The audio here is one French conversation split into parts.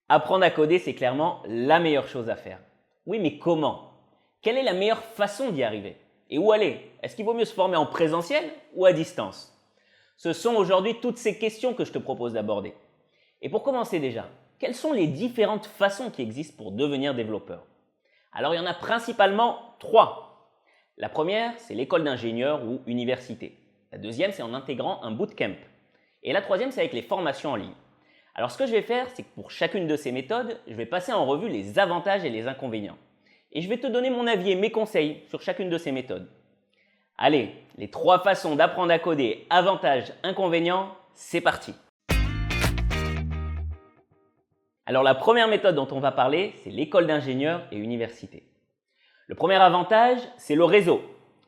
Apprendre à coder, c'est clairement la meilleure chose à faire. Oui, mais comment? Quelle est la meilleure façon d'y arriver? Et où aller? Est-ce qu'il vaut mieux se former en présentiel ou à distance? Ce sont aujourd'hui toutes ces questions que je te propose d'aborder. Et pour commencer déjà, quelles sont les différentes façons qui existent pour devenir développeur? Alors il y en a principalement trois. La première, c'est l'école d'ingénieur ou université. La deuxième, c'est en intégrant un bootcamp. Et la troisième, c'est avec les formations en ligne. Alors ce que je vais faire, c'est que pour chacune de ces méthodes, je vais passer en revue les avantages et les inconvénients. Et je vais te donner mon avis et mes conseils sur chacune de ces méthodes. Allez, les trois façons d'apprendre à coder, avantages, inconvénients, c'est parti. Alors la première méthode dont on va parler, c'est l'école d'ingénieur et université. Le premier avantage, c'est le réseau.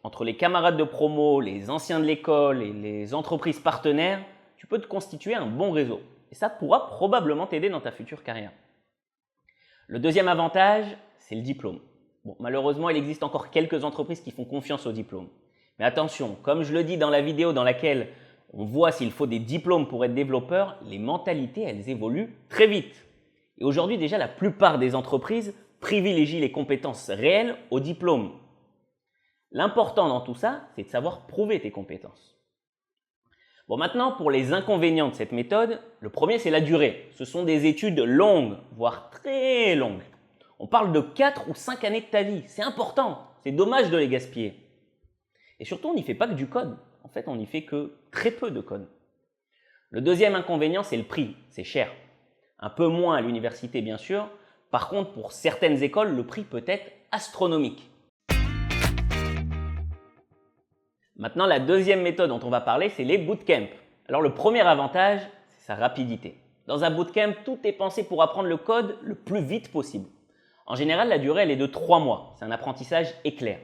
Entre les camarades de promo, les anciens de l'école et les entreprises partenaires, tu peux te constituer un bon réseau. Et ça pourra probablement t'aider dans ta future carrière. Le deuxième avantage, c'est le diplôme. Bon, malheureusement, il existe encore quelques entreprises qui font confiance au diplôme. Mais attention, comme je le dis dans la vidéo dans laquelle on voit s'il faut des diplômes pour être développeur, les mentalités, elles évoluent très vite. Et aujourd'hui, déjà, la plupart des entreprises privilégient les compétences réelles au diplôme. L'important dans tout ça, c'est de savoir prouver tes compétences. Bon, maintenant, pour les inconvénients de cette méthode, le premier, c'est la durée. Ce sont des études longues, voire très longues. On parle de 4 ou 5 années de ta vie. C'est important. C'est dommage de les gaspiller. Et surtout, on n'y fait pas que du code. En fait, on n'y fait que très peu de code. Le deuxième inconvénient, c'est le prix. C'est cher. Un peu moins à l'université, bien sûr. Par contre, pour certaines écoles, le prix peut être astronomique. Maintenant, la deuxième méthode dont on va parler, c'est les bootcamps. Alors, le premier avantage, c'est sa rapidité. Dans un bootcamp, tout est pensé pour apprendre le code le plus vite possible. En général, la durée, elle est de 3 mois. C'est un apprentissage éclair.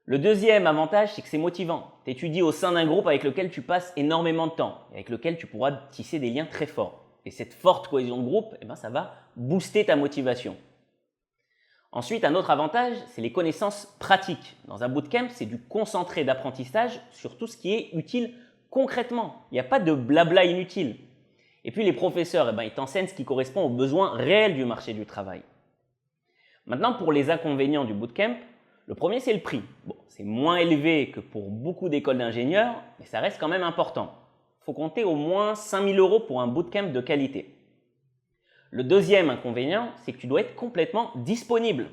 Le deuxième avantage, c'est que c'est motivant. Tu étudies au sein d'un groupe avec lequel tu passes énormément de temps et avec lequel tu pourras tisser des liens très forts. Et cette forte cohésion de groupe, ça va booster ta motivation. Ensuite, un autre avantage, c'est les connaissances pratiques. Dans un bootcamp, c'est du concentré d'apprentissage sur tout ce qui est utile concrètement. Il n'y a pas de blabla inutile. Et puis les professeurs, ils t'enseignent ce qui correspond aux besoins réels du marché du travail. Maintenant, pour les inconvénients du bootcamp, le premier, c'est le prix. Bon, c'est moins élevé que pour beaucoup d'écoles d'ingénieurs, mais ça reste quand même important. Il faut compter au moins 5 000 € pour un bootcamp de qualité. Le deuxième inconvénient, c'est que tu dois être complètement disponible.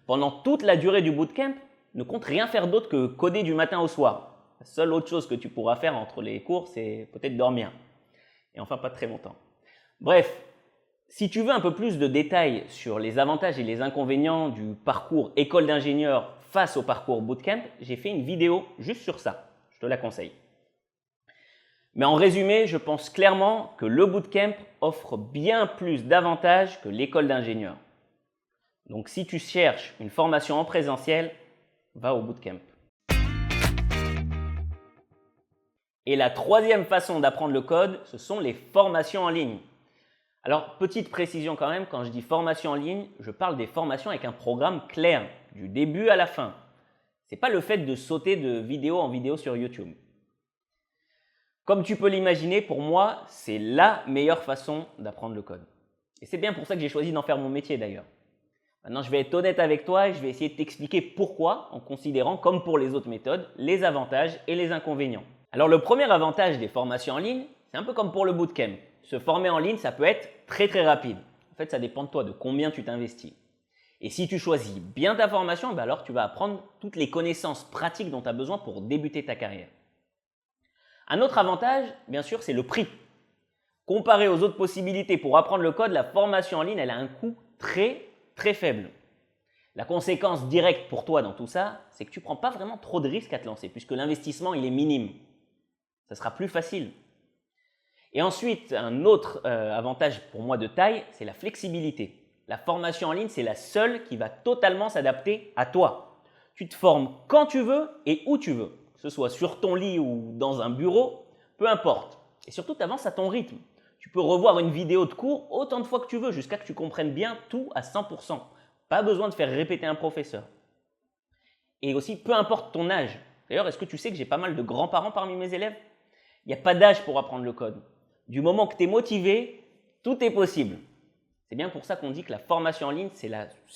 Pendant toute la durée du bootcamp, ne compte rien faire d'autre que coder du matin au soir. La seule autre chose que tu pourras faire entre les cours, c'est peut-être dormir. Et enfin, pas très longtemps. Bref, si tu veux un peu plus de détails sur les avantages et les inconvénients du parcours école d'ingénieur face au parcours bootcamp, j'ai fait une vidéo juste sur ça. Je te la conseille. Mais en résumé, je pense clairement que le bootcamp offre bien plus d'avantages que l'école d'ingénieur. Donc si tu cherches une formation en présentiel, va au bootcamp. Et la troisième façon d'apprendre le code, ce sont les formations en ligne. Alors, petite précision quand même, quand je dis formation en ligne, je parle des formations avec un programme clair, du début à la fin. Ce n'est pas le fait de sauter de vidéo en vidéo sur YouTube. Comme tu peux l'imaginer, pour moi, c'est la meilleure façon d'apprendre le code. Et c'est bien pour ça que j'ai choisi d'en faire mon métier d'ailleurs. Maintenant, je vais être honnête avec toi et je vais essayer de t'expliquer pourquoi, en considérant, comme pour les autres méthodes, les avantages et les inconvénients. Alors, le premier avantage des formations en ligne, c'est un peu comme pour le bootcamp. Se former en ligne, ça peut être très très rapide. En fait, ça dépend de toi, de combien tu t'investis. Et si tu choisis bien ta formation, alors tu vas apprendre toutes les connaissances pratiques dont tu as besoin pour débuter ta carrière. Un autre avantage, bien sûr, c'est le prix. Comparé aux autres possibilités pour apprendre le code, la formation en ligne, elle a un coût très très faible. La conséquence directe pour toi dans tout ça, c'est que tu ne prends pas vraiment trop de risques à te lancer puisque l'investissement, il est minime. Ça sera plus facile. Et ensuite, un autre avantage pour moi de taille, c'est la flexibilité. La formation en ligne, c'est la seule qui va totalement s'adapter à toi. Tu te formes quand tu veux et où tu veux, que ce soit sur ton lit ou dans un bureau, peu importe. Et surtout, tu avances à ton rythme. Tu peux revoir une vidéo de cours autant de fois que tu veux jusqu'à ce que tu comprennes bien tout à 100%. Pas besoin de faire répéter un professeur. Et aussi, peu importe ton âge. D'ailleurs, est-ce que tu sais que j'ai pas mal de grands-parents parmi mes élèves? Il n'y a pas d'âge pour apprendre le code. Du moment que tu es motivé, tout est possible. C'est bien pour ça qu'on dit que la formation en ligne, c'est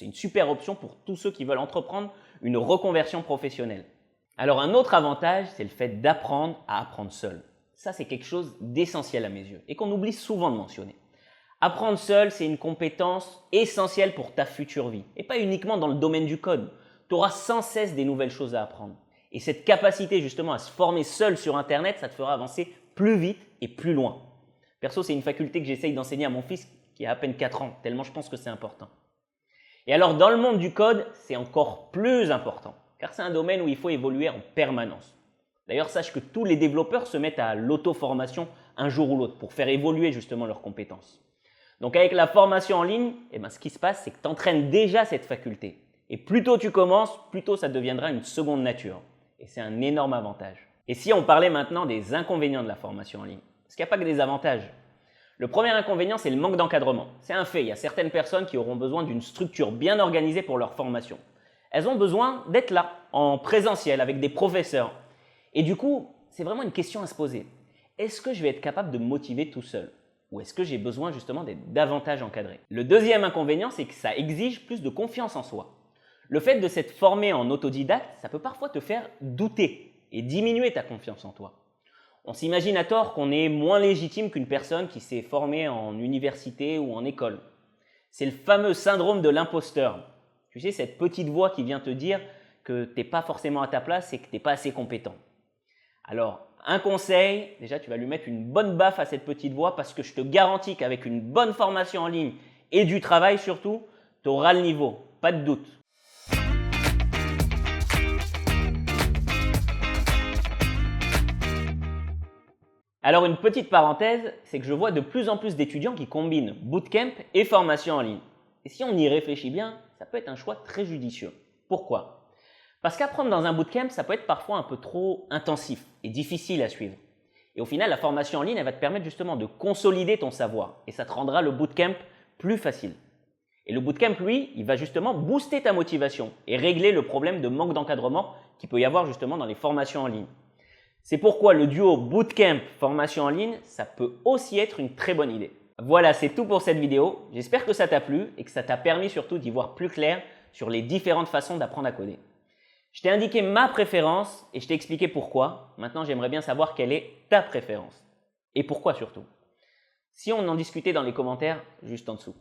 une super option pour tous ceux qui veulent entreprendre une reconversion professionnelle. Alors un autre avantage, c'est le fait d'apprendre à apprendre seul. Ça, c'est quelque chose d'essentiel à mes yeux et qu'on oublie souvent de mentionner. Apprendre seul, c'est une compétence essentielle pour ta future vie et pas uniquement dans le domaine du code. Tu auras sans cesse des nouvelles choses à apprendre. Et cette capacité justement à se former seul sur Internet, ça te fera avancer plus vite et plus loin. Perso, c'est une faculté que j'essaye d'enseigner à mon fils qui a à peine 4 ans, tellement je pense que c'est important. Et alors dans le monde du code, c'est encore plus important, car c'est un domaine où il faut évoluer en permanence. D'ailleurs, sache que tous les développeurs se mettent à l'auto-formation un jour ou l'autre pour faire évoluer justement leurs compétences. Donc avec la formation en ligne, ce qui se passe, c'est que tu entraînes déjà cette faculté. Et plus tôt tu commences, plus tôt ça deviendra une seconde nature. Et c'est un énorme avantage. Et si on parlait maintenant des inconvénients de la formation en ligne? Parce qu'il n'y a pas que des avantages. Le premier inconvénient, c'est le manque d'encadrement. C'est un fait, il y a certaines personnes qui auront besoin d'une structure bien organisée pour leur formation. Elles ont besoin d'être là, en présentiel, avec des professeurs. Et du coup, c'est vraiment une question à se poser. Est-ce que je vais être capable de me motiver tout seul? Ou est-ce que j'ai besoin justement d'être davantage encadré? Le deuxième inconvénient, c'est que ça exige plus de confiance en soi. Le fait de s'être formé en autodidacte, ça peut parfois te faire douter et diminuer ta confiance en toi. On s'imagine à tort qu'on est moins légitime qu'une personne qui s'est formée en université ou en école. C'est le fameux syndrome de l'imposteur. Tu sais, cette petite voix qui vient te dire que tu n'es pas forcément à ta place et que tu n'es pas assez compétent. Alors, un conseil, déjà tu vas lui mettre une bonne baffe à cette petite voix parce que je te garantis qu'avec une bonne formation en ligne et du travail surtout, tu auras le niveau, pas de doute. Alors une petite parenthèse, c'est que je vois de plus en plus d'étudiants qui combinent bootcamp et formation en ligne. Et si on y réfléchit bien, ça peut être un choix très judicieux. Pourquoi? Parce qu'apprendre dans un bootcamp, ça peut être parfois un peu trop intensif et difficile à suivre. Et au final, la formation en ligne, elle va te permettre justement de consolider ton savoir et ça te rendra le bootcamp plus facile. Et le bootcamp, lui, il va justement booster ta motivation et régler le problème de manque d'encadrement qu'il peut y avoir justement dans les formations en ligne. C'est pourquoi le duo bootcamp formation en ligne, ça peut aussi être une très bonne idée. Voilà, c'est tout pour cette vidéo. J'espère que ça t'a plu et que ça t'a permis surtout d'y voir plus clair sur les différentes façons d'apprendre à coder. Je t'ai indiqué ma préférence et je t'ai expliqué pourquoi. Maintenant, j'aimerais bien savoir quelle est ta préférence. Et pourquoi surtout. Si on en discutait dans les commentaires juste en dessous.